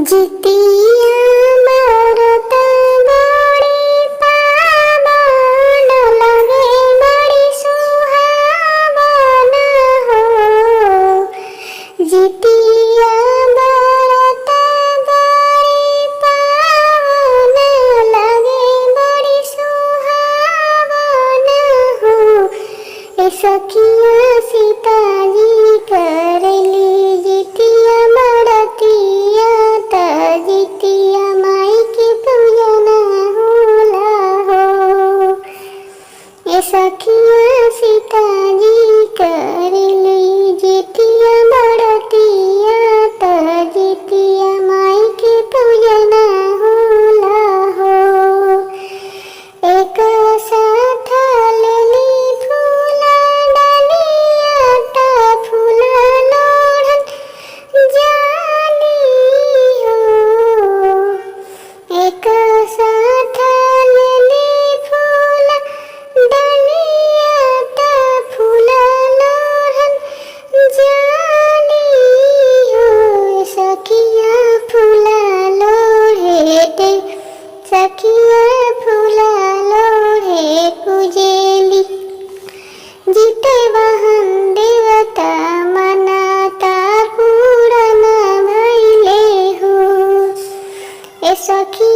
जितिया मरत बड़ी पावन लगे बड़ी सुहावन हो। जितिया मरत बड़ी पावन लगे बड़ी सुहावन हो। ए सखिया सीताजी करली जितिया मरतिया जितिया माई के पूजन होला हो। ए सखिया सीताजी करली जितिया मरतिया जितिया माई के पूजन होला हो। एक साथ लेली फूला डालिया ता फूला लोढ़न जाली हो। एक साथ लेली फूला डालिया ता फूला लोढ़न जाली हो। सखिया फूला लोढ़े ते सखिया फूला लोढ़े पूजेली जीते वाहन देवता मनाता पूरन भइले हो। ए सखी